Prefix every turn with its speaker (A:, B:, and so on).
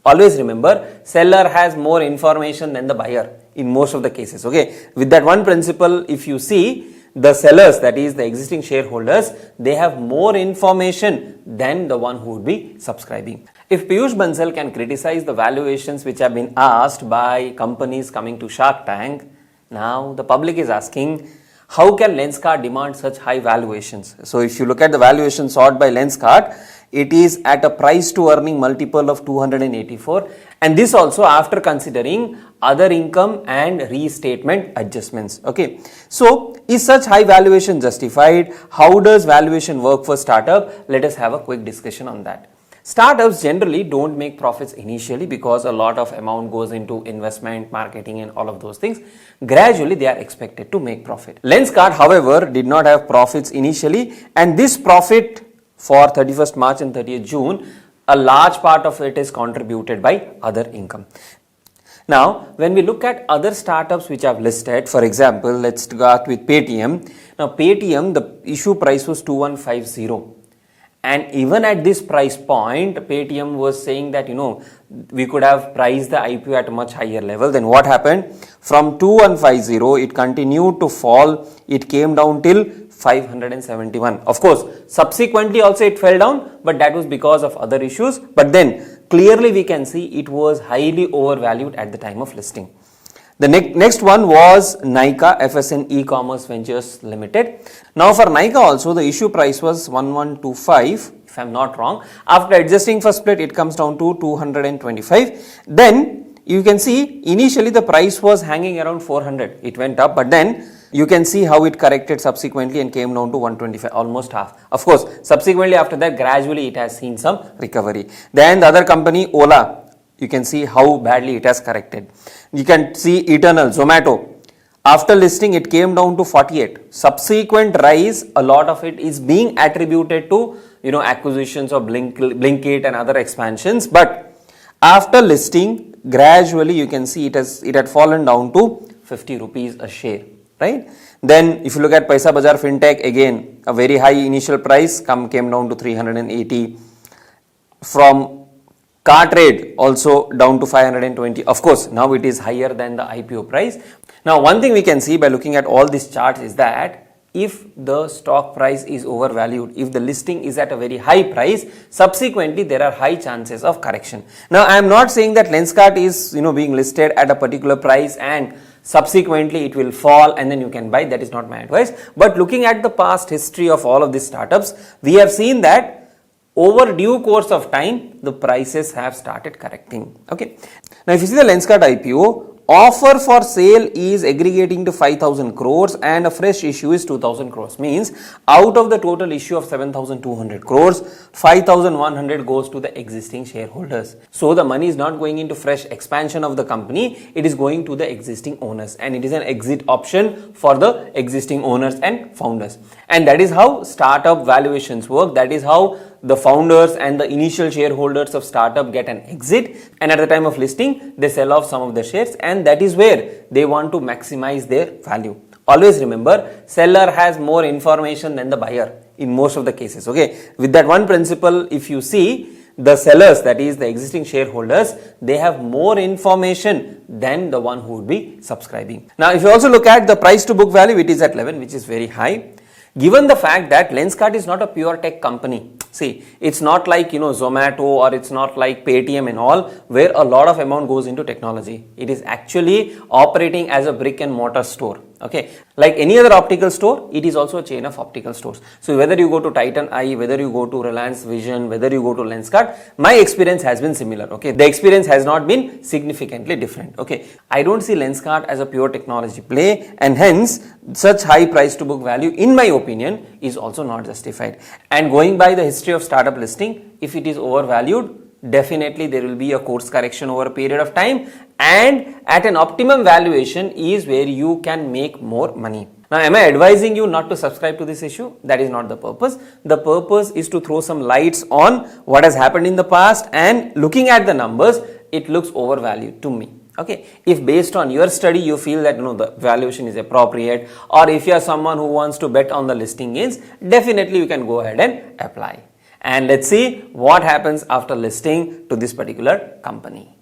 A: Always remember, seller has more information than the buyer in most of the cases. Okay, with that one principle, if you see, the sellers, that is the existing shareholders, they have more information than the one who would be subscribing. If Piyush Bansal can criticize the valuations which have been asked by companies coming to Shark Tank, now the public is asking, how can Lenskart demand such high valuations? So if you look at the valuation sought by Lenskart, it is at a price to earning multiple of 284, and this also after considering other income and restatement adjustments. Okay, so is such high valuation justified? How does valuation work for startup? Let us have a quick discussion on that. Startups generally don't make profits initially because a lot of amount goes into investment, marketing and all of those things. Gradually they are expected to make profit. Lenskart, however, did not have profits initially, and this profit for 31st March and 30th June, a large part of it is contributed by other income. Now, when we look at other startups which I've listed, for example, let's start with Paytm. Now, Paytm, the issue price was 2150. And even at this price point, Paytm was saying that, we could have priced the IPO at a much higher level. Then what happened? From 2150, it continued to fall. It came down till 571. Of course, subsequently also it fell down, but that was because of other issues. But then clearly we can see it was highly overvalued at the time of listing. The next one was Nykaa FSN E-Commerce Ventures Limited. Now for Nykaa also the issue price was 1125 if I am not wrong. After adjusting for split it comes down to 225. Then you can see initially the price was hanging around 400. It went up, but then you can see how it corrected subsequently and came down to 125, almost half. Of course, subsequently after that gradually it has seen some recovery. Then the other company Ola, you can see how badly it has corrected. You can see Eternal, Zomato. After listing, it came down to 48. Subsequent rise, a lot of it is being attributed to acquisitions of Blinkit and other expansions. But after listing, gradually you can see it had fallen down to 50 rupees a share, right? Then if you look at Paisa Bazaar Fintech, again a very high initial price came down to 380. From Car Trade also down to 520. Of course, now it is higher than the IPO price. Now, one thing we can see by looking at all these charts is that if the stock price is overvalued, if the listing is at a very high price, subsequently there are high chances of correction. Now, I am not saying that Lenskart is being listed at a particular price and subsequently it will fall and then you can buy. That is not my advice. But looking at the past history of all of these startups, we have seen that over due course of time, the prices have started correcting. Okay. Now, if you see the Lenskart IPO, offer for sale is aggregating to 5,000 crores and a fresh issue is 2,000 crores. Means out of the total issue of 7,200 crores, 5,100 goes to the existing shareholders. So the money is not going into fresh expansion of the company, it is going to the existing owners, and it is an exit option for the existing owners and founders. And that is how startup valuations work. That is how the founders and the initial shareholders of startup get an exit, and at the time of listing they sell off some of the shares, and that is where they want to maximize their value. Always remember, seller has more information than the buyer in most of the cases. Okay, with that one principle, if you see, the sellers, that is the existing shareholders, they have more information than the one who would be subscribing. Now if you also look at the price to book value, it is at 11, which is very high. Given the fact that Lenskart is not a pure tech company, see, it's not like Zomato or it's not like Paytm and all, where a lot of amount goes into technology. It is actually operating as a brick and mortar store. Okay, like any other optical store, it is also a chain of optical stores. So whether you go to Titan Eye, whether you go to Reliance Vision, whether you go to Lenskart, my experience has been similar. Okay, the experience has not been significantly different. Okay, I don't see Lenskart as a pure technology play, and hence such high price to book value, in my opinion, is also not justified. And going by the history of startup listing, if it is overvalued, definitely there will be a course correction over a period of time, and at an optimum valuation is where you can make more money. Now, am I advising you not to subscribe to this issue? That is not the purpose. The purpose is to throw some lights on what has happened in the past, and looking at the numbers, it looks overvalued to me. Okay, if based on your study you feel that the valuation is appropriate, or if you are someone who wants to bet on the listing gains, definitely you can go ahead and apply. and let's see what happens after listing to this particular company.